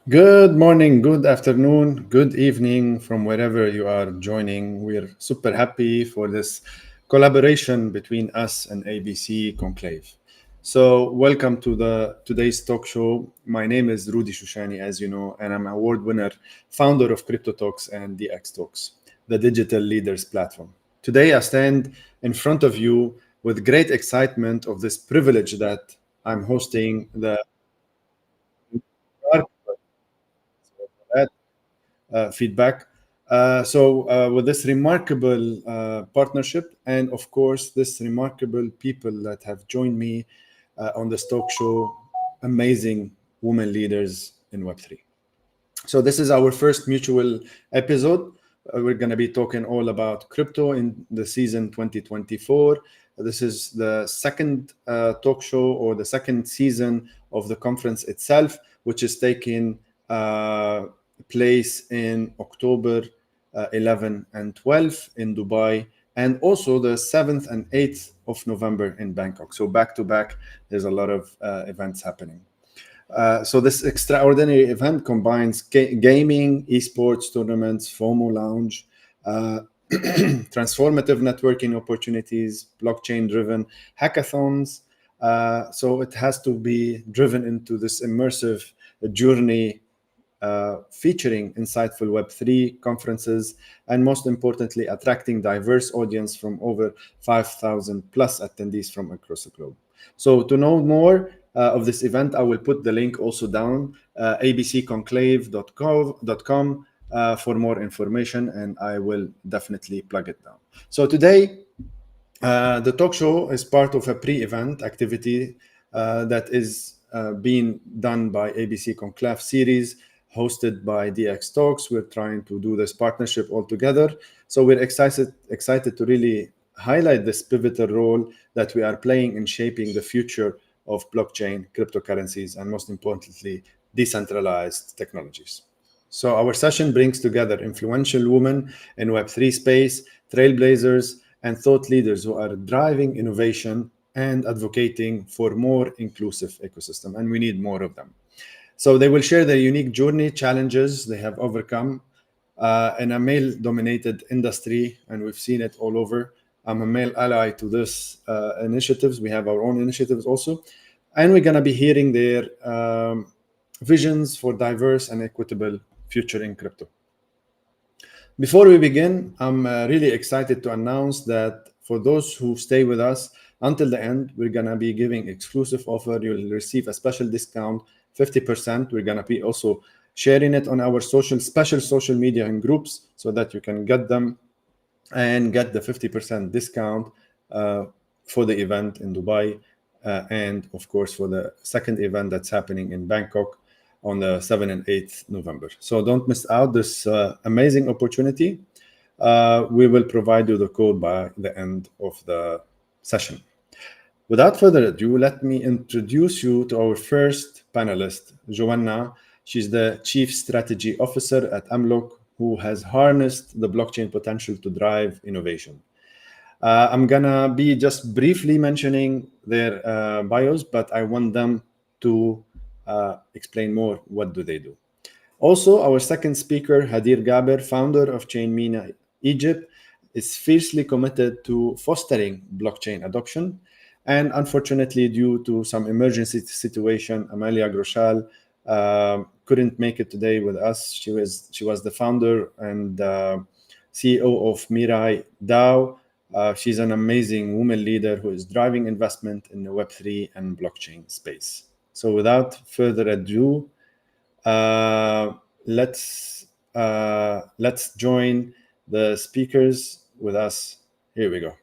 Good morning, good afternoon, good evening from wherever you are joining. We're super happy for this collaboration between us and ABC Conclave. So, welcome to the today's talk show. My name is Rudy Shoushany, as you know, and I'm an award winner, founder of CryptoTalks and DxTalks, the digital leaders platform. Today, I stand in front of you with great excitement of this privilege that I'm hosting the feedback. With this remarkable partnership, and of course, this remarkable people that have joined me on this talk show, amazing women leaders in Web3. So, this is our first mutual episode. We're going to be talking all about crypto in the season 2024. This is the second talk show or the second season of the conference itself, which is taking place in October 11 and 12 in Dubai, and also the 7th and 8th of November in Bangkok. So back to back, there's a lot of events happening. So this extraordinary event combines gaming, esports tournaments, FOMO lounge, transformative networking opportunities, blockchain-driven hackathons. So it has to be driven into this immersive journey featuring insightful Web3 conferences, and most importantly, attracting diverse audience from over 5,000 plus attendees from across the globe. So to know more of this event, I will put the link also down, abcconclave.com for more information, and I will definitely plug it down. So today, the talk show is part of a pre-event activity that is being done by ABC Conclave series, hosted by DxTalks. We're trying to do this partnership all together. So we're excited to really highlight this pivotal role that we are playing in shaping the future of blockchain, cryptocurrencies, and most importantly, decentralized technologies. So our session brings together influential women in Web3 space, trailblazers, and thought leaders who are driving innovation and advocating for more inclusive ecosystem. And we need more of them. So they will share their unique journey, challenges they have overcome in a male-dominated industry, and we've seen it all over. I'm a male ally to this initiatives. We have our own initiatives also. And we're going to be hearing their visions for diverse and equitable future in crypto. Before we begin, I'm really excited to announce that for those who stay with us until the end, we're going to be giving exclusive offer. You'll receive a special discount, 50%. We're going to be also sharing it on our special social media and groups so that you can get them and get the 50% discount for the event in Dubai. And of course, for the second event that's happening in Bangkok on the 7th and 8th November. So don't miss out this amazing opportunity. We will provide you the code by the end of the session. Without further ado, let me introduce you to our first panelist, Juana. She's the Chief Strategy Officer at 𝐓𝐸𝐿𝐶, who has harnessed the blockchain potential to drive innovation. I'm gonna be just briefly mentioning their bios, but I want them to explain more what do they do. Also, our second speaker, Hadir Gaber, founder of 𝐂𝐞𝐚𝐝 Egypt, is fiercely committed to fostering blockchain adoption. And unfortunately, due to some emergency situation, Amalia Grochal couldn't make it today with us. She was the founder and CEO of Mirai DAO. She's an amazing woman leader who is driving investment in the Web3 and blockchain space. So without further ado, let's join the speakers with us. Here we go.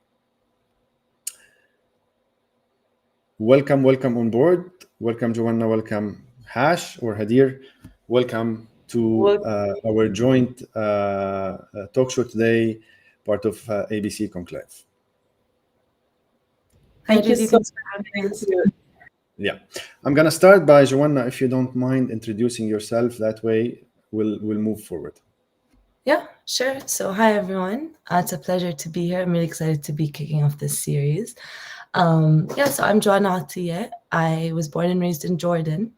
Welcome on board. Welcome, Joanna. Welcome, Hash or Hadir. Welcome to our joint talk show today, part of ABC Conclave. Thank you so much for having us. Yeah, I'm gonna start by Joanna, if you don't mind introducing yourself. That way, we'll move forward. Yeah, sure. So hi, everyone. It's a pleasure to be here. I'm really excited to be kicking off this series. So I'm Juana Attieh. I was born and raised in Jordan.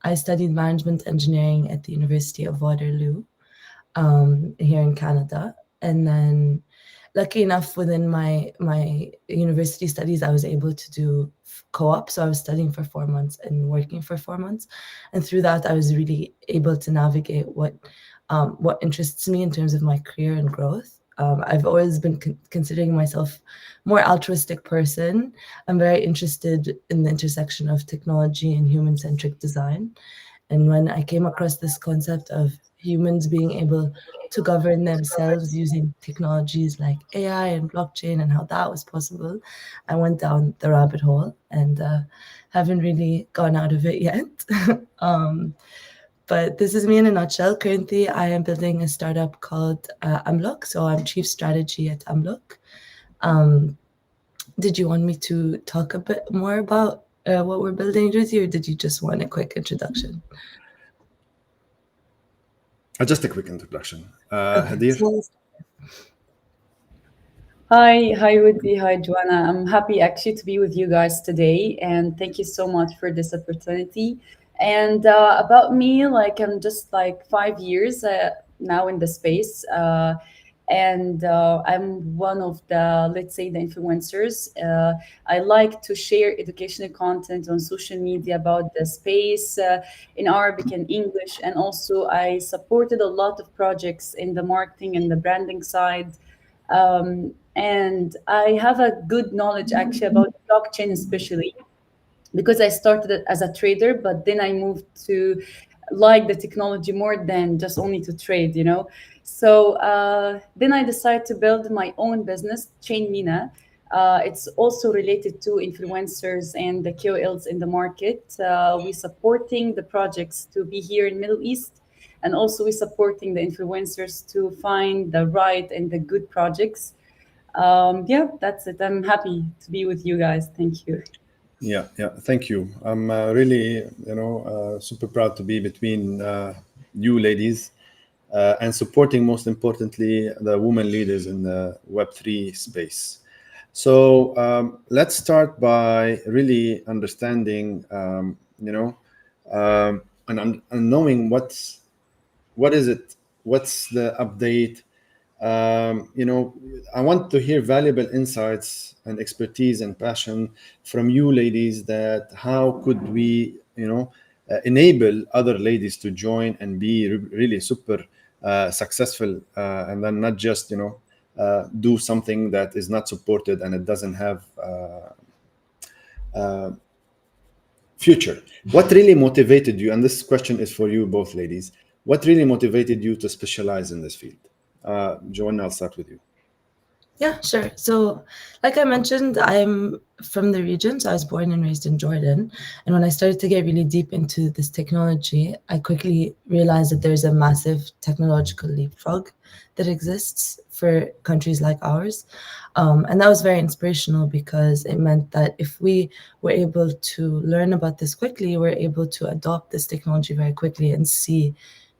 I studied management engineering at the University of Waterloo here in Canada. And then lucky enough, within my university studies, I was able to do co-op. So I was studying for 4 months and working for 4 months. And through that, I was really able to navigate what interests me in terms of my career and growth. I've always been considering myself more altruistic person. I'm very interested in the intersection of technology and human-centric design. And when I came across this concept of humans being able to govern themselves using technologies like AI and blockchain and how that was possible, I went down the rabbit hole and haven't really gone out of it yet. But this is me in a nutshell. Currently, I am building a startup called 𝐓𝐸𝐸𝐿𝐸. So I'm Chief Strategy at 𝐓𝐸𝐸𝐸𝐸. Did you want me to talk a bit more about what we're building, Rudy, or did you just want a quick introduction? Just a quick introduction. Okay, Hadir? Hi, Rudy. Hi, Juana. I'm happy actually to be with you guys today, and thank you so much for this opportunity. And about me, like I'm just like 5 years now in the space, and I'm one of the, let's say, the influencers. I like to share educational content on social media about the space in Arabic and English, and also I supported a lot of projects in the marketing and the branding side. And I have a good knowledge actually about blockchain, especially because I started it as a trader, but then I moved to like the technology more than just only to trade, you know. So then I decided to build my own business, Chain Mina. It's also related to influencers and the KOLs in the market. We supporting the projects to be here in Middle East, and also we supporting the influencers to find the right and the good projects. Yeah, that's it. I'm happy to be with you guys. Thank you. Yeah, thank you. I'm really, super proud to be between you ladies and supporting, most importantly, the women leaders in the Web3 space. So let's start by really understanding, and knowing what is it, what's the update. I want to hear valuable insights and expertise and passion from you ladies, that how could we, enable other ladies to join and be really super successful, and then not just, do something that is not supported and it doesn't have future. What really motivated you, and this question is for you both ladies, what really motivated you to specialize in this field? Joanna, I'll start with you. Yeah, sure. So like I mentioned, I'm from the region. So I was born and raised in Jordan. And when I started to get really deep into this technology, I quickly realized that there's a massive technological leapfrog that exists for countries like ours. And that was very inspirational, because it meant that if we were able to learn about this quickly, we're able to adopt this technology very quickly and see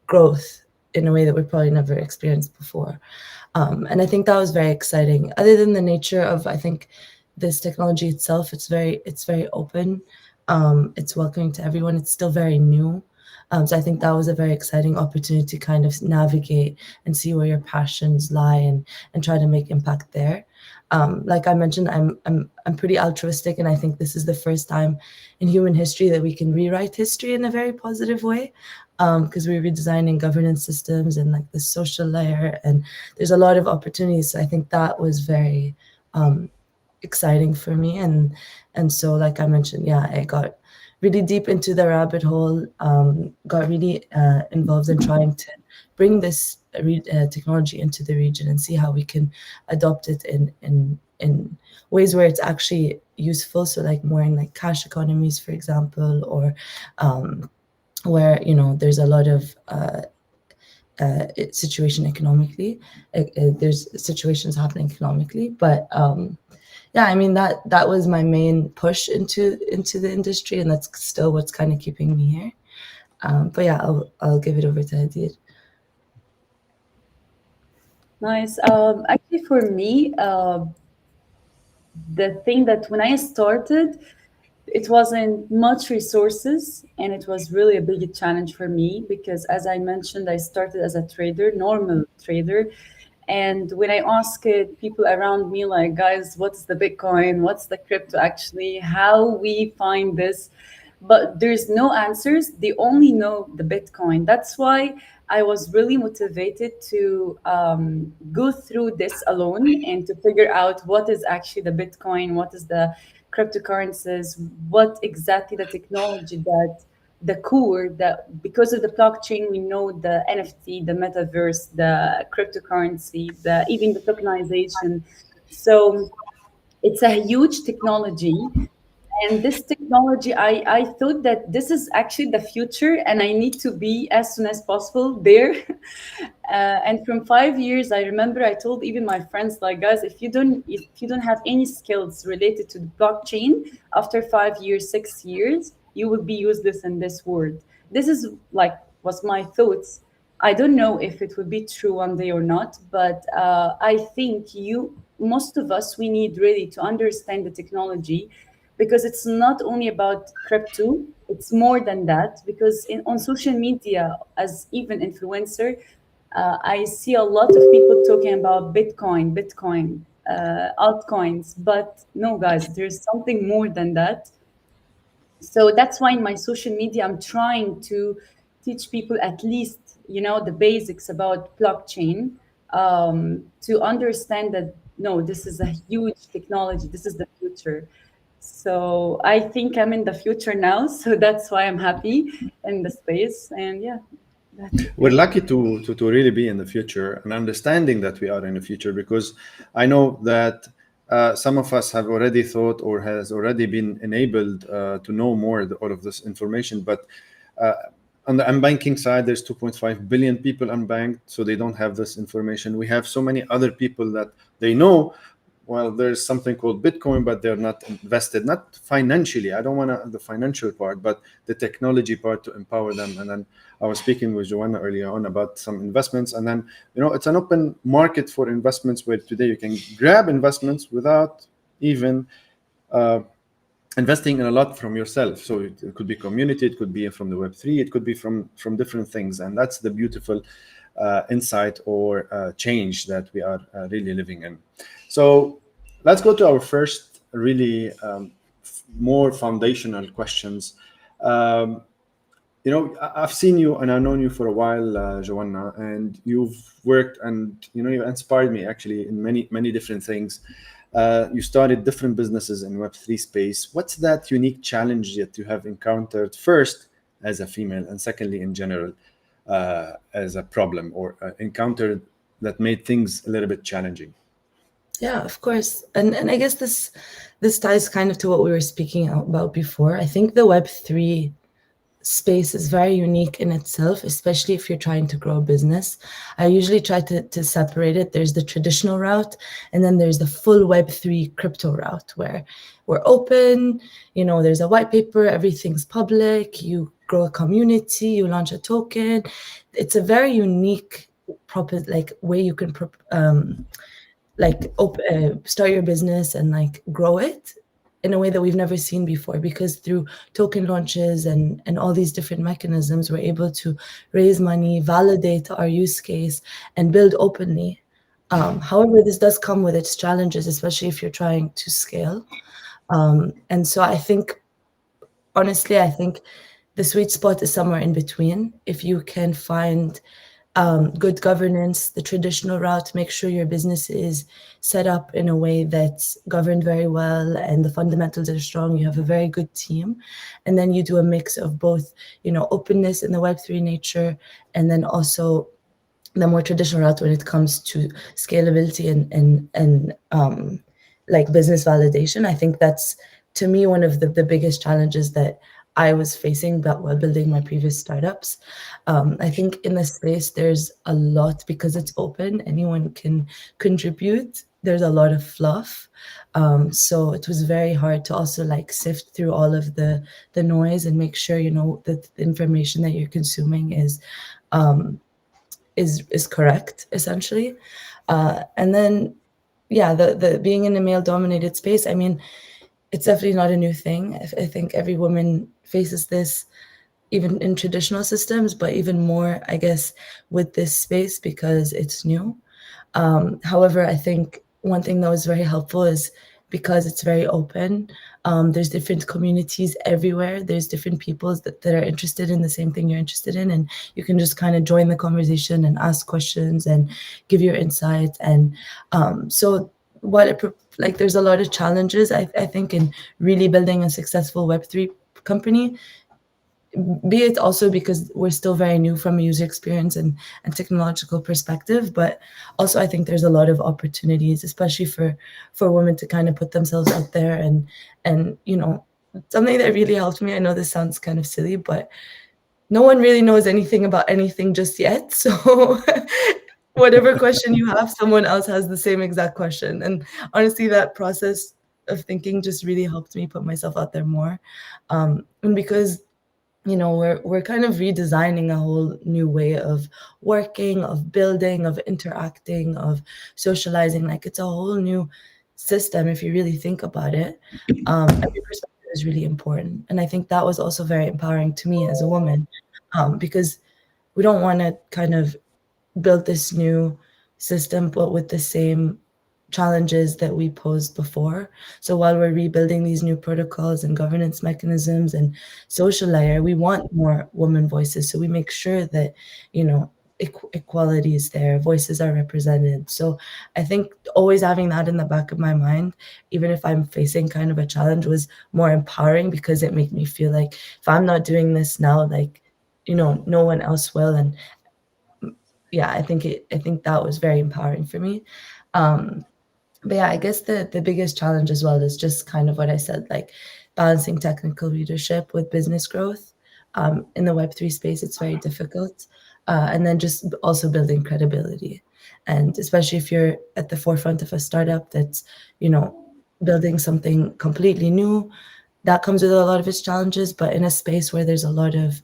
growth in a way that we probably never experienced before. And I think that was very exciting. Other than the nature of, I think, this technology itself, it's very open. It's welcoming to everyone. It's still very new. So I think that was a very exciting opportunity to kind of navigate and see where your passions lie and try to make impact there. Like I mentioned, I'm pretty altruistic, and I think this is the first time in human history that we can rewrite history in a very positive way, because we're redesigning governance systems and like the social layer, and there's a lot of opportunities. So I think that was very exciting for me, and so like I mentioned, yeah, I got really deep into the rabbit hole, got really involved in trying to bring this technology into the region and see how we can adopt it in ways where it's actually useful. So like more in like cash economies, for example, or where, there's a lot of situation economically. There's situations happening economically, but yeah, I mean, that was my main push into the industry, and that's still what's kind of keeping me here. But yeah, I'll give it over to Hadir. Nice. Actually, for me, the thing that when I started, it wasn't much resources, and it was really a big challenge for me because, as I mentioned, I started as a trader, normal trader. And when I asked people around me, like, guys, what's the Bitcoin? What's the crypto actually? How we find this? But there's no answers. They only know the Bitcoin. That's why I was really motivated to go through this alone and to figure out what is actually the Bitcoin, what is the cryptocurrencies, what exactly the technology that the core that because of the blockchain we know the NFT, the metaverse, the cryptocurrency, the even the tokenization. So it's a huge technology, and this technology, I thought that this is actually the future and I need to be as soon as possible there. And from 5 years, I remember I told even my friends, like, guys, if you don't have any skills related to the blockchain, after 5 years, 6 years, you will be useless in this world. This is like was my thoughts. I don't know if it will be true one day or not, but I think most of us, we need really to understand the technology, because it's not only about crypto, it's more than that. Because on social media, as even influencer, I see a lot of people talking about Bitcoin, altcoins, but no, guys, there's something more than that. So that's why in my social media I'm trying to teach people at least the basics about blockchain, to understand that no, this is a huge technology, this is the future. So I think I'm in the future now, so that's why I'm happy in the space. And yeah, that's it. We're lucky to really be in the future and understanding that we are in the future, because I know that some of us have already thought or has already been enabled to know more all of this information. But on the unbanking side, there's 2.5 billion people unbanked, so they don't have this information. We have so many other people that they know, well, there's something called Bitcoin, but they're not invested, not financially. I don't want the financial part, but the technology part to empower them. And then I was speaking with Joanna earlier on about some investments. And then, it's an open market for investments where today you can grab investments without even investing in a lot from yourself. So it could be community, it could be from the Web3, it could be from different things. And that's the beautiful insight or change that we are really living in. So let's go to our first really more foundational questions. I've seen you and I've known you for a while, Joanna, and you've worked and, you inspired me actually in many different things. You started different businesses in Web3 space. What's that unique challenge that you have encountered first as a female, and secondly, in general, as a problem or encountered that made things a little bit challenging? Yeah, of course. And I guess this ties kind of to what we were speaking about before. I think the Web3 space is very unique in itself, especially if you're trying to grow a business. I usually try to separate it. There's the traditional route, and then there's the full Web3 crypto route, where we're open, there's a white paper, everything's public, you grow a community, you launch a token. It's a very unique way you can start your business and grow it in a way that we've never seen before, because through token launches and all these different mechanisms, we're able to raise money, validate our use case, and build openly. However, this does come with its challenges, especially if you're trying to scale. And so honestly, I think the sweet spot is somewhere in between. If you can find good governance, the traditional route, make sure your business is set up in a way that's governed very well and the fundamentals are strong, you have a very good team, and then you do a mix of both, openness in the Web3 nature, and then also the more traditional route when it comes to scalability and business validation. I think that's, to me, one of the biggest challenges that I was facing while building my previous startups. I think in the space, there's a lot, because it's open, anyone can contribute. There's a lot of fluff. So it was very hard to also sift through all of the noise and make sure, that the information that you're consuming is correct, essentially. And then, yeah, the being in a male-dominated space, I mean, it's definitely not a new thing. I think every woman faces this, even in traditional systems, but even more, I guess, with this space because it's new. However, I think one thing that was very helpful is because it's very open, there's different communities everywhere. There's different peoples that are interested in the same thing you're interested in, and you can just kind of join the conversation and ask questions and give your insights. And so what it, like, there's a lot of challenges, I think, in really building a successful Web3 company, be it also because we're still very new from a user experience and technological perspective, but also I think there's a lot of opportunities, especially for women to kind of put themselves out there. And you know, something that really helped me, I know this sounds kind of silly, but no one really knows anything about anything just yet. So whatever question you have, someone else has the same exact question. And honestly, that process of thinking just really helped me put myself out there more. And because, you know, we're kind of redesigning a whole new way of working, of building, of interacting, of socializing. Like, it's a whole new system if you really think about it. Every perspective is really important, and I think that was also very empowering to me as a woman, because we don't want to kind of build this new system but with the same challenges that we posed before. So while we're rebuilding these new protocols and governance mechanisms and social layer, we want more women voices. So we make sure that, you know, equality is there, voices are represented. So I think always having that in the back of my mind, even if I'm facing kind of a challenge, was more empowering, because it made me feel like if I'm not doing this now, like, you know, no one else will. And yeah, I think that was very empowering for me. But yeah, I guess the biggest challenge as well is just kind of what I said, like balancing technical leadership with business growth. In the Web3 space, it's very difficult. And then just also building credibility. And especially if you're at the forefront of a startup that's, you know, building something completely new, that comes with a lot of its challenges. But in a space where there's a lot of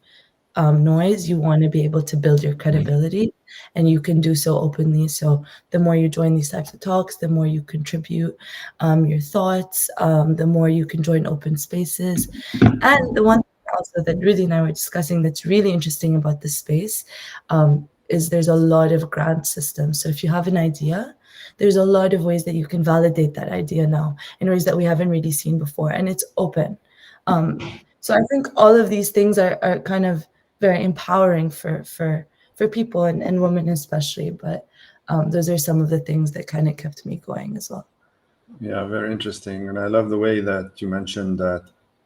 noise, you want to be able to build your credibility, and you can do so openly. So the more you join these types of talks, the more you contribute your thoughts, the more you can join open spaces. And the one thing also that Rudy and I were discussing that's really interesting about this space is there's a lot of grant systems. So if you have an idea, there's a lot of ways that you can validate that idea now in ways that we haven't really seen before, and it's open. So I think all of these things are kind of very empowering for people and women especially. But those are some of the things that kind of kept me going as well. Yeah, very interesting. And I love the way that you mentioned that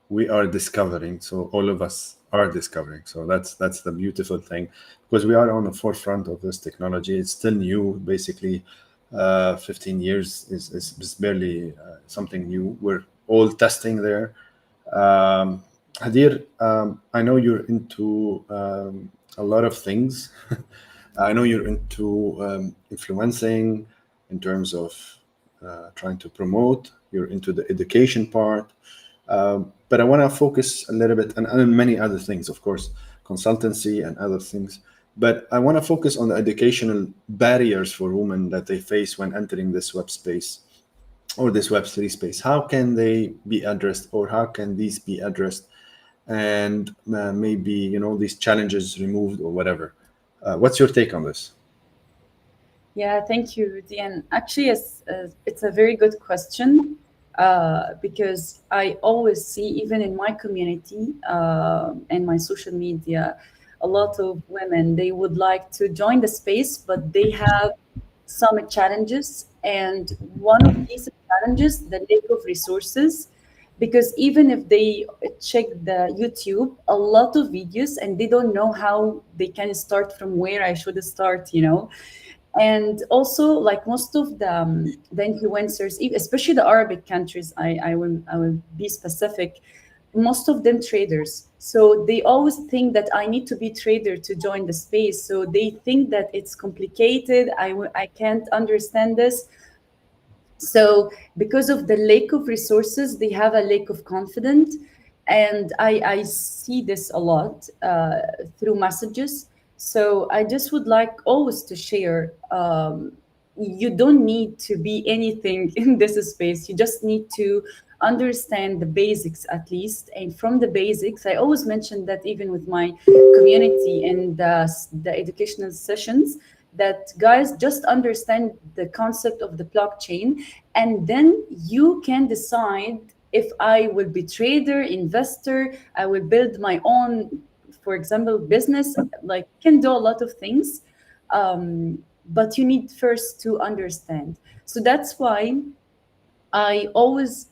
we are discovering. So all of us are discovering. So that's the beautiful thing, because we are on the forefront of this technology. It's still new, basically. 15 years is barely something new. We're all testing there. Hadir, I know you're into a lot of things. I know you're into influencing in terms of trying to promote. You're into the education part. But I want to focus a little bit, and many other things, of course, consultancy and other things. But I want to focus on the educational barriers for women that they face when entering this web space or this Web3 space. How can they be addressed, or how can these be addressed? And maybe, you know, these challenges removed or whatever. What's your take on this? Yeah, thank you, Rudy. And actually, it's a very good question, because I always see, even in my community and my social media, a lot of women, they would like to join the space, but they have some challenges. And one of these challenges, the lack of resources, because even if they check the YouTube, a lot of videos, and they don't know how they can start, from where I should start, you know. And also, like most of the influencers, especially the Arabic countries, I will be specific, most of them traders. So they always think that I need to be trader to join the space. So they think that it's complicated. I can't understand this. So because of the lack of resources, they have a lack of confidence. And I see this a lot through messages. So I just would like always to share, you don't need to be anything in this space. You just need to understand the basics at least. And from the basics, I always mention that even with my community and the educational sessions, that guys just understand the concept of the blockchain, and then you can decide if I will be trader, investor, I will build my own, for example, business, like can do a lot of things. But you need first to understand. So that's why I always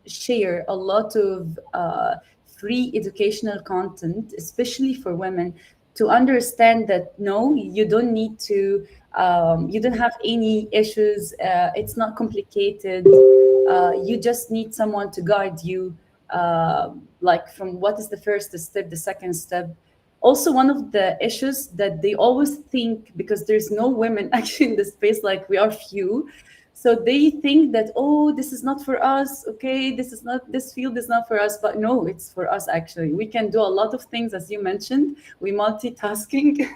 share a lot of free educational content, especially for women, to understand that no, you don't need to, you don't have any issues. It's not complicated. You just need someone to guide you, like from what is the first step, the second step. Also, one of the issues that they always think, because there's no women actually in the space, like we are few, so they think that, oh, this is not for us, okay, this is not, this field is not for us. But no, it's for us. Actually, we can do a lot of things. As you mentioned, we multitasking,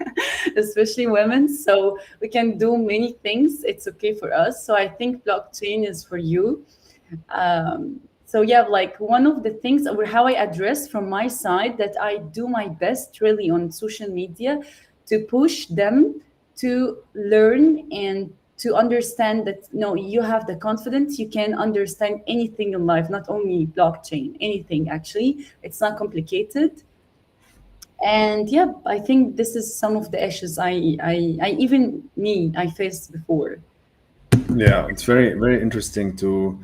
especially women, so we can do many things. It's okay for us. So I think blockchain is for you. So yeah, like one of the things, or how I address from my side, that I do my best really on social media to push them to learn and to understand that no, you have the confidence, you can understand anything in life, not only blockchain, anything actually. It's not complicated. And yeah, I think this is some of the issues I even I faced before. Yeah, it's very, very interesting to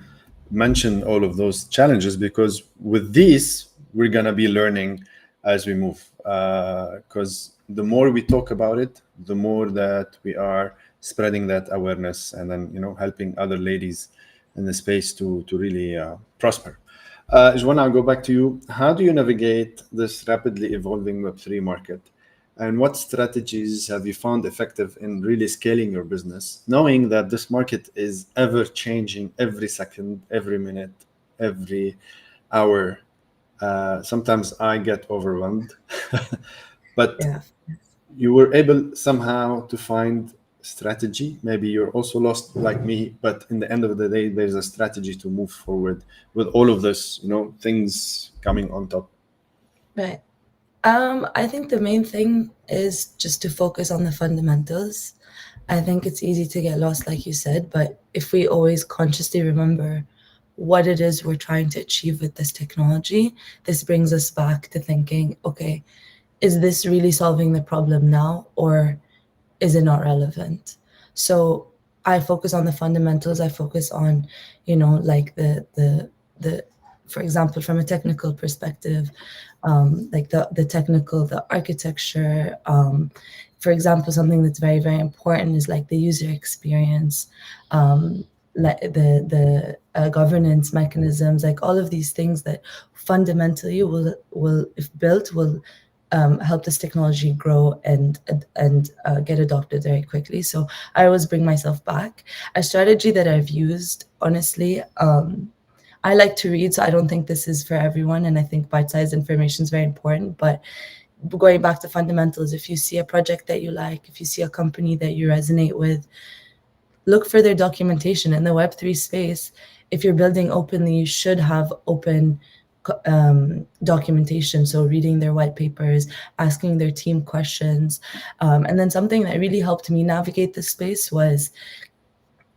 mention all of those challenges, because with these, we're going to be learning as we move. Because the more we talk about it, the more that we are spreading that awareness, and then, helping other ladies in the space to really prosper. Juana, I'll go back to you. How do you navigate this rapidly evolving Web3 market? And what strategies have you found effective in really scaling your business, knowing that this market is ever changing every second, every minute, every hour? Sometimes I get overwhelmed, but Yeah. you were able somehow to find strategy. Maybe you're also lost like me, but in the end of the day, there's a strategy to move forward with all of this, things coming on top. Right. I think the main thing is just to focus on the fundamentals. I think it's easy to get lost, like you said, but if we always consciously remember what it is we're trying to achieve with this technology, this brings us back to thinking, okay, is this really solving the problem now, or is it not relevant? So I focus on the fundamentals. I focus on, like the for example, from a technical perspective, like the technical, the architecture. For example, something that's very, very important is like the user experience, like the governance mechanisms, like all of these things that fundamentally will, if built, will help this technology grow and get adopted very quickly. So I always bring myself back. A strategy that I've used, honestly, I like to read, so I don't think this is for everyone, and I think bite-sized information is very important. But going back to fundamentals, if you see a project that you like, if you see a company that you resonate with, look for their documentation. In the Web3 space, if you're building openly, you should have open documentation. So reading their white papers, asking their team questions. And then something that really helped me navigate this space was,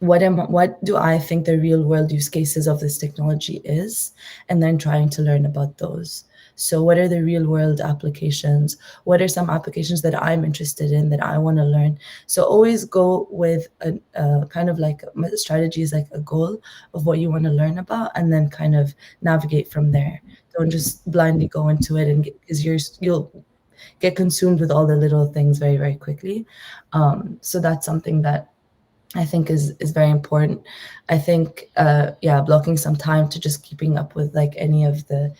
what do I think the real world use cases of this technology is, and then trying to learn about those. So what are the real world applications? What are some applications that I'm interested in, that I want to learn? So always go with a kind of like strategy is like a goal of what you want to learn about, and then kind of navigate from there. Don't just blindly go into it, and because you'll get consumed with all the little things very, very quickly. So that's something that I think is very important. I think, blocking some time to just keeping up with like any of the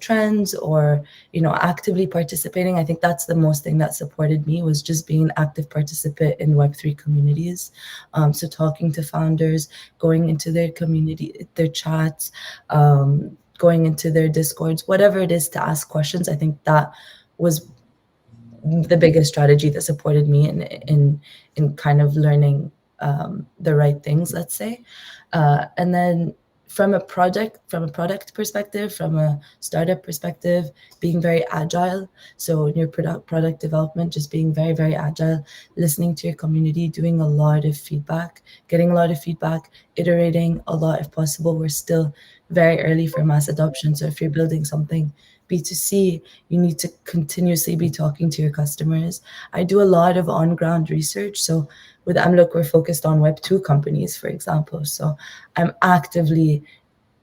trends, or, actively participating. I think that's the most thing that supported me, was just being an active participant in Web3 communities. So talking to founders, going into their community, their chats, going into their Discords, whatever it is, to ask questions. I think that was the biggest strategy that supported me in kind of learning the right things, let's say. And then from a product perspective, from a startup perspective, being very agile. So in your product development, just being very, very agile, listening to your community, doing a lot of feedback, getting a lot of feedback, iterating a lot if possible. We're still very early for mass adoption. So if you're building something B2C, you need to continuously be talking to your customers. I do a lot of on-ground research. So with 𝐓𝐸, we're focused on Web2 companies, for example. So I'm actively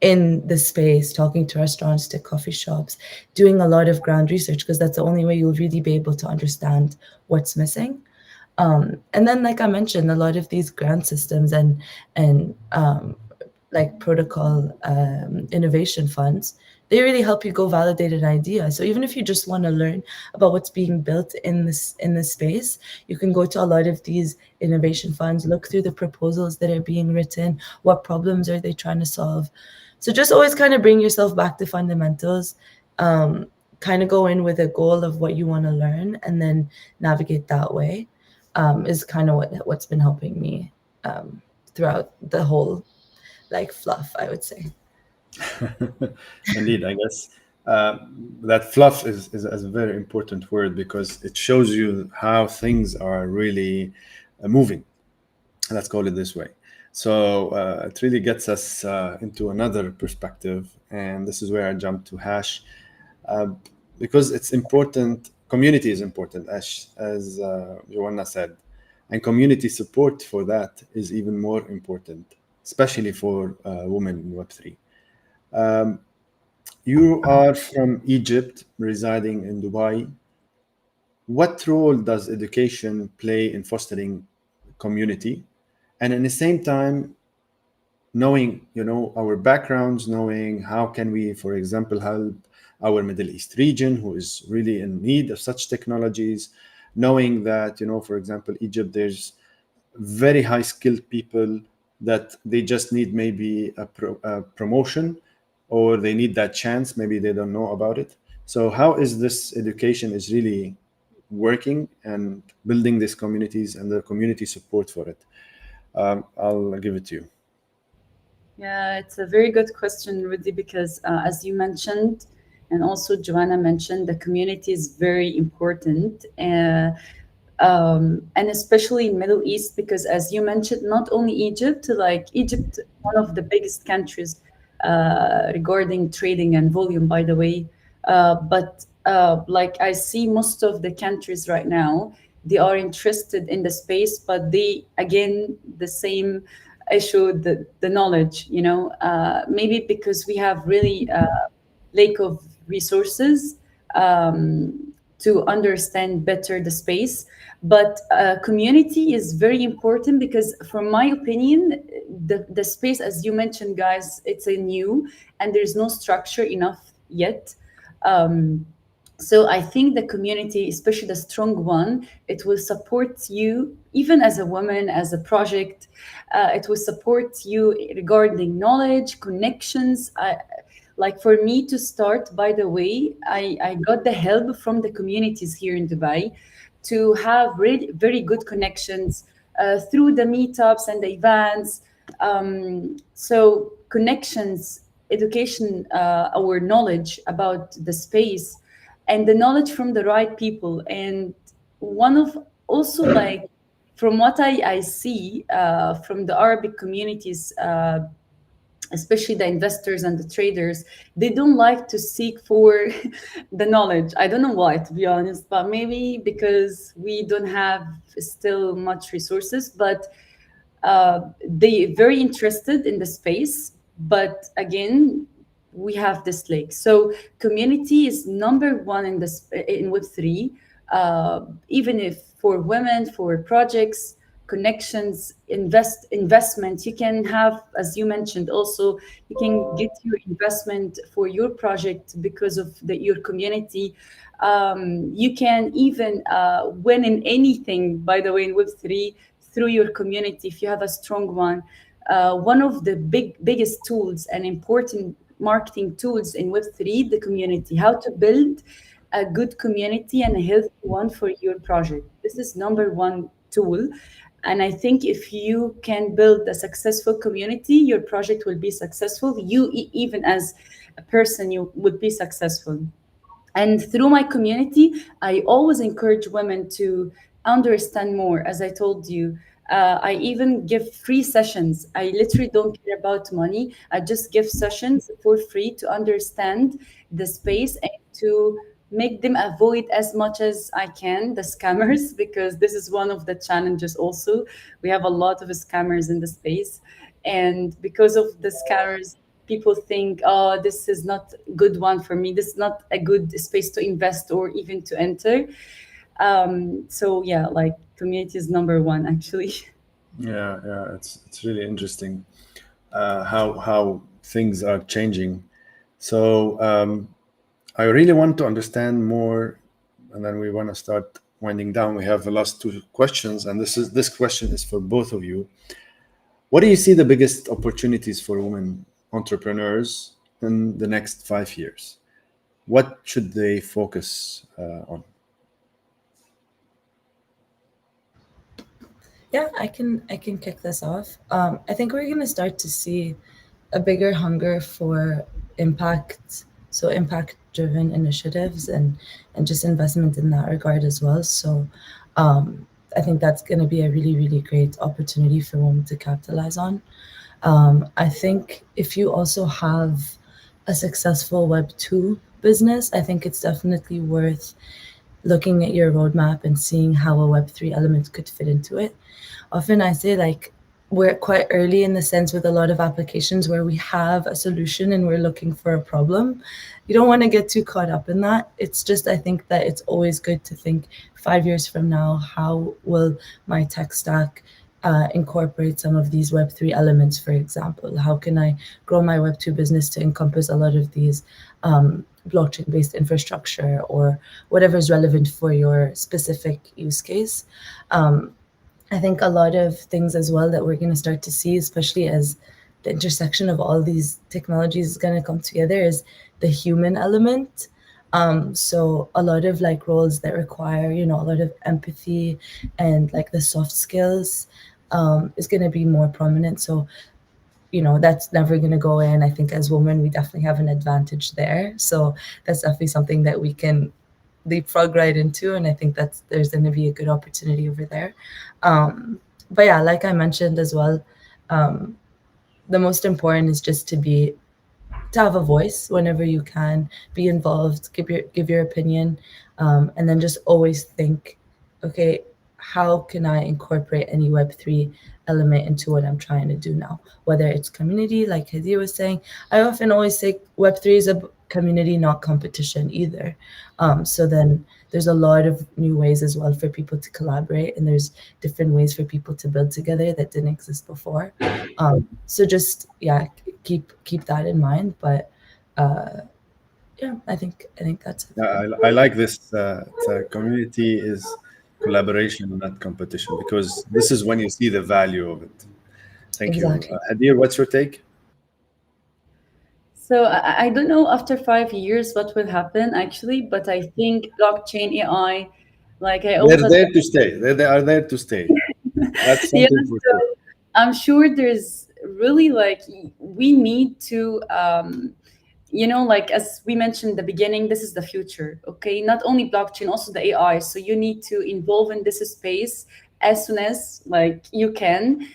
in the space, talking to restaurants, to coffee shops, doing a lot of ground research, because that's the only way you'll really be able to understand what's missing. And then, like I mentioned, a lot of these grant systems and like protocol innovation funds, they really help you go validate an idea. So even if you just want to learn about what's being built in this space, you can go to a lot of these innovation funds, look through the proposals that are being written, what problems are they trying to solve. So just always kind of bring yourself back to fundamentals, kind of go in with a goal of what you want to learn, and then navigate that way, is kind of what's been helping me throughout the whole like fluff, I would say. Indeed, I guess that fluff is a very important word, because it shows you how things are really moving. Let's call it this way. So it really gets us into another perspective, and this is where I jump to Hash, because it's important. Community is important, as Joanna said, and community support for that is even more important, especially for women in Web3. You are from Egypt, residing in Dubai. What role does education play in fostering community? And at the same time, knowing, our backgrounds, knowing how can we, for example, help our Middle East region, who is really in need of such technologies, knowing that, for example, Egypt, there's very high skilled people that they just need maybe a promotion, or they need that chance, maybe they don't know about it. So how is this education is really working and building these communities and the community support for it? I'll give it to you. Yeah, it's a very good question, Rudy, because as you mentioned, and also Joanna mentioned, the community is very important. And especially in Middle East, because as you mentioned, not only Egypt, like Egypt, one of the biggest countries regarding trading and volume, by the way. But like I see most of the countries right now, they are interested in the space, but they, again, the same issue, the knowledge, maybe because we have really lack of resources to understand better the space. But community is very important, because from my opinion, the space, as you mentioned, guys, it's a new, and there's no structure enough yet. So I think the community, especially the strong one, it will support you even as a woman, as a project. It will support you regarding knowledge, connections. Like for me to start, by the way, I got the help from the communities here in Dubai to have really very good connections through the meetups and the events. So connections, education, our knowledge about the space, and the knowledge from the right people. And one of also, like, from what I see from the Arabic communities, especially the investors and the traders, they don't like to seek for the knowledge. I don't know why, to be honest, but maybe because we don't have still much resources, but they very interested in the space. But again, we have this lake. So community is number one in this in Web3, even if for women, for projects, connections, investment. You can have, as you mentioned, also you can get your investment for your project because of your community. You can even win in anything, by the way, in Web3 through your community if you have a strong one. One of the biggest tools and important marketing tools in Web3, the community, how to build a good community and a healthy one for your project. This is number one tool. And I think if you can build a successful community, your project will be successful. You, even as a person, you would be successful. And through my community, I always encourage women to understand more. As I told you, I even give free sessions. I literally don't care about money. I just give sessions for free to understand the space and to make them avoid as much as I can the scammers, because this is one of the challenges also. We have a lot of scammers in the space. And because of the scammers, people think, oh, this is not a good one for me. This is not a good space to invest or even to enter. So yeah, like community is number one, actually. Yeah, it's really interesting how things are changing. So I really want to understand more, and then we want to start winding down. We have the last two questions, and this question is for both of you. What do you see the biggest opportunities for women entrepreneurs in the next 5 years? What should they focus on? Yeah, I can kick this off. I think we're gonna start to see a bigger hunger for impact, so impact-driven initiatives and just investment in that regard as well. So I think that's gonna be a really, really great opportunity for women to capitalize on. I think if you also have a successful Web2 business, I think it's definitely worth looking at your roadmap and seeing how a Web3 element could fit into it. Often I say, like, we're quite early in the sense with a lot of applications where we have a solution and we're looking for a problem. You don't want to get too caught up in that. It's just, I think that it's always good to think 5 years from now, how will my tech stack incorporate some of these Web3 elements, for example? How can I grow my Web2 business to encompass a lot of these blockchain-based infrastructure or whatever is relevant for your specific use case? I think a lot of things as well that we're going to start to see, especially as the intersection of all these technologies is going to come together, is the human element. So a lot of like roles that require, a lot of empathy and like the soft skills is going to be more prominent. So, that's never going to go away. And I think as women, we definitely have an advantage there. So that's definitely something that we can leapfrog right into, and I think there's going to be a good opportunity over there. But yeah, like I mentioned as well, the most important is just to have a voice whenever you can, be involved, give your opinion, and then just always think, okay, how can I incorporate any Web3 element into what I'm trying to do now? Whether it's community, like Hadir was saying, I often always say Web3 is a community, not competition either. So then there's a lot of new ways as well for people to collaborate, and there's different ways for people to build together that didn't exist before. So just, keep that in mind. But I think that's it. I like this. Community is collaboration, not competition, because this is when you see the value of it. Thank Exactly. you. Hadir, what's your take? So I don't know after 5 years what will happen actually, but I think blockchain AI, like I They're also there to stay. They are there to stay. That's yeah, something for so sure. I'm sure there's really like we need to like as we mentioned in the beginning, this is the future. Okay, not only blockchain, also the AI. So you need to involve in this space as soon as like you can.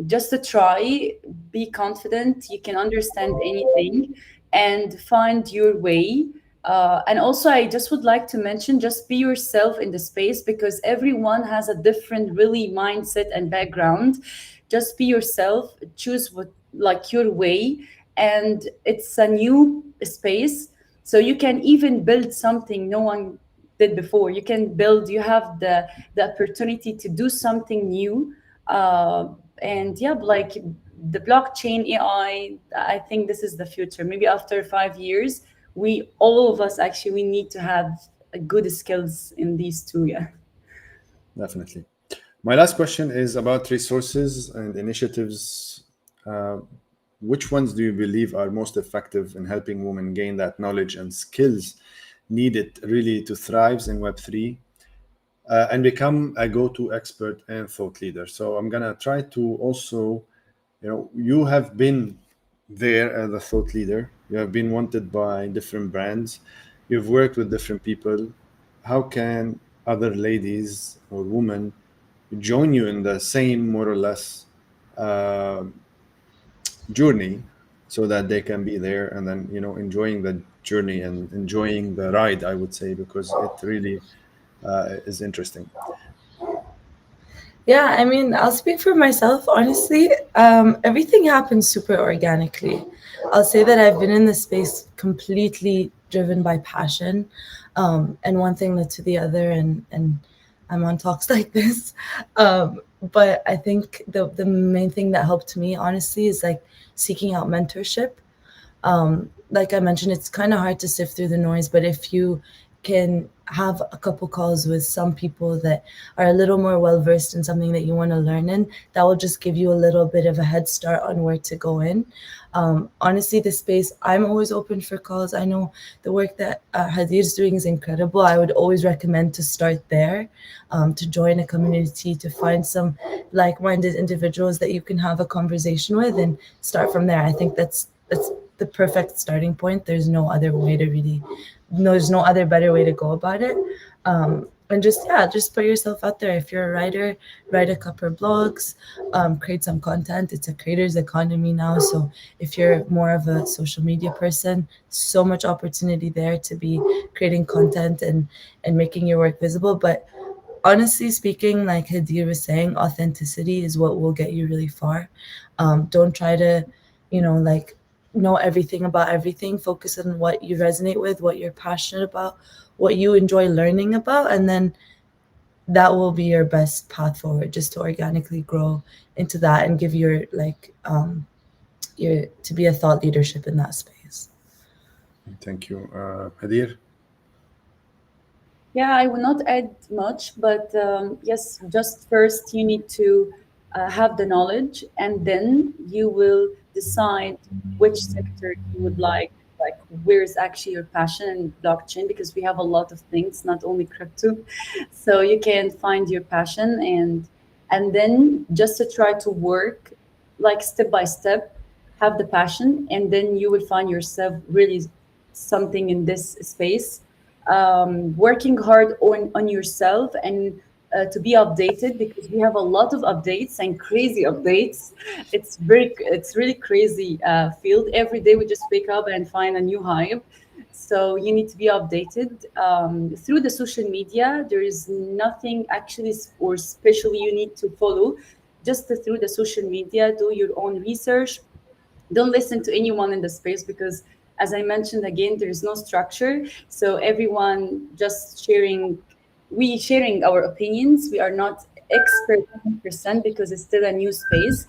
Just to try, be confident, you can understand anything and find your way. And also, I just would like to mention, just be yourself in the space, because everyone has a different really mindset and background. Just be yourself, choose what like your way, and it's a new space. So you can even build something no one did before. You have the opportunity to do something new. And yeah, like the blockchain AI, I think this is the future. Maybe after 5 years, all of us actually, we need to have good skills in these two. Yeah. Definitely. My last question is about resources and initiatives. Which ones do you believe are most effective in helping women gain that knowledge and skills needed really to thrive in Web3? and become a go-to expert and thought leader. So I'm gonna try to also, you have been there as a thought leader. You have been wanted by different brands. You've worked with different people. How can other ladies or women join you in the same, more or less, journey, so that they can be there and then enjoying the journey and enjoying the ride, I would say, because it really is interesting. Yeah, I mean, I'll speak for myself. Honestly, everything happens super organically. I'll say that I've been in this space completely driven by passion, and one thing led to the other, and I'm on talks like this. But I think the main thing that helped me, honestly, is like seeking out mentorship. Like I mentioned, it's kind of hard to sift through the noise, but if you can have a couple calls with some people that are a little more well versed in something that you want to learn in, that will just give you a little bit of a head start on where to go in. Honestly, the space, I'm always open for calls. I know the work that Hadir is doing is incredible. I would always recommend to start there, to join a community, to find some like-minded individuals that you can have a conversation with and start from there. I think that's the perfect starting point. There's no other way to really, there's no other better way to go about it. And just put yourself out there. If you're a writer, write a couple of blogs, create some content. It's a creator's economy now. So if you're more of a social media person, so much opportunity there to be creating content and making your work visible. But honestly speaking, like Hadir was saying, authenticity is what will get you really far. Don't try to, know everything about everything. Focus on what you resonate with, what you're passionate about, what you enjoy learning about, and then that will be your best path forward, just to organically grow into that and give your to be a thought leadership in that space. Thank you. Hadir? Yeah, I will not add much, but yes, just first you need to have the knowledge, and then you will decide which sector you would like where is actually your passion in blockchain, because we have a lot of things, not only crypto. So you can find your passion, and then just to try to work like step by step, have the passion, and then you will find yourself really something in this space, working hard on yourself, and to be updated, because we have a lot of updates and crazy updates. It's really crazy field. Every day we just wake up and find a new hype. So you need to be updated through the social media. There is nothing actually or specially you need to follow. Just through the social media, do your own research. Don't listen to anyone in the space, because as I mentioned again, there is no structure. So everyone just sharing our opinions. We are not expert 100%, because it's still a new space,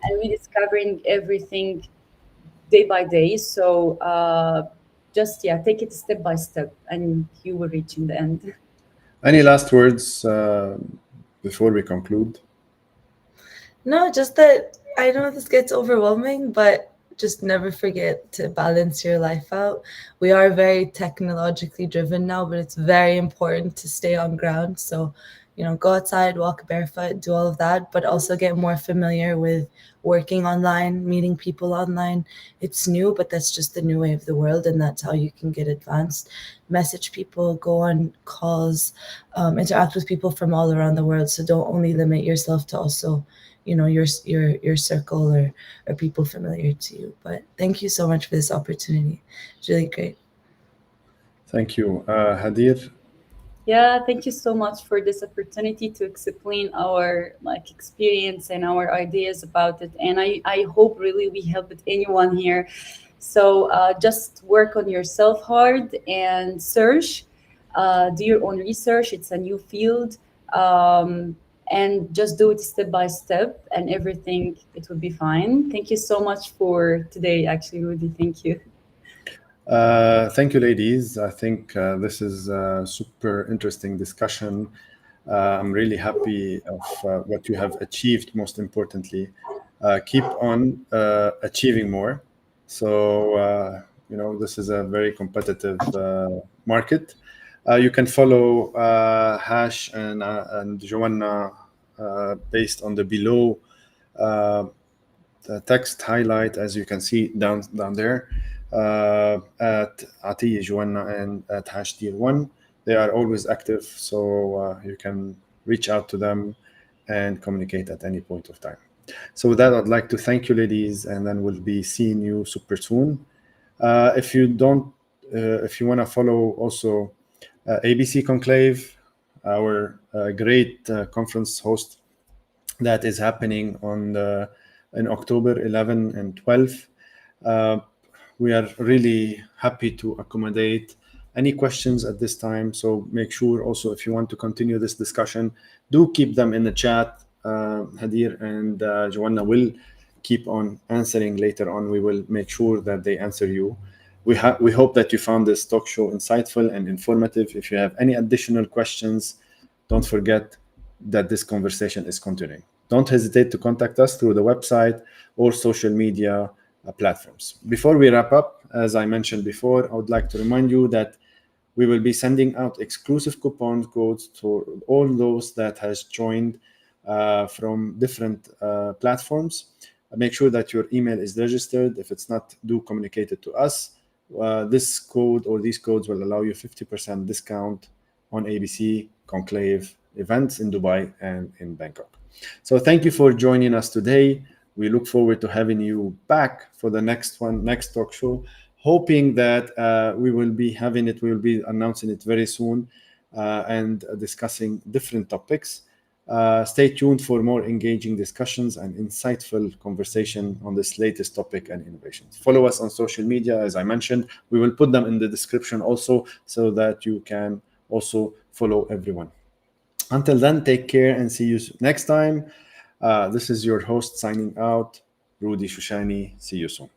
and we're discovering everything day by day. So just take it step by step, and you will reach in the end. Any last words before we conclude? No, just that I know this gets overwhelming, but just never forget to balance your life out. We are very technologically driven now, but it's very important to stay on ground. So, go outside, walk barefoot, do all of that, but also get more familiar with working online, meeting people online. It's new, but that's just the new way of the world, and that's how you can get advanced. Message people, go on calls, interact with people from all around the world. So don't only limit yourself to also your circle or people familiar to you. But thank you so much for this opportunity. It's really great. Thank you. Hadir? Yeah, thank you so much for this opportunity to explain our experience and our ideas about it. And I hope really we helped anyone here. So just work on yourself hard and search, do your own research. It's a new field. And just do it step by step, and everything, it will be fine. Thank you so much for today, actually, Rudy. Thank you. Thank you, ladies. I think this is a super interesting discussion. I'm really happy of what you have achieved, most importantly. Keep on achieving more. So, this is a very competitive market. You can follow Hash and Joanna based on the below the text highlight, as you can see down there, at Attieh Joanna and at Hadir1. They are always active, so you can reach out to them and communicate at any point of time. So with that, I'd like to thank you, ladies, and then we'll be seeing you super soon. If you want to follow also ABC Conclave, our great conference host that is happening in October 11 and 12. We are really happy to accommodate any questions at this time. So make sure also, if you want to continue this discussion, do keep them in the chat. Hadir and Joanna will keep on answering later on. We will make sure that they answer you. We hope that you found this talk show insightful and informative. If you have any additional questions, don't forget that this conversation is continuing. Don't hesitate to contact us through the website or social media platforms. Before we wrap up, as I mentioned before, I would like to remind you that we will be sending out exclusive coupon codes to all those that has joined from different platforms. Make sure that your email is registered. If it's not, do communicate it to us. This code or these codes will allow you 50% discount on ABC Conclave events in Dubai and in Bangkok. So thank you for joining us today. We look forward to having you back for the next talk show, hoping that we will be announcing it very soon and discussing different topics. Stay tuned for more engaging discussions and insightful conversation on this latest topic and innovations. Follow us on social media, as I mentioned. We will put them in the description also, so that you can also follow everyone. Until then, take care and see you next time. This is your host signing out, Rudy Shoushany. See you soon.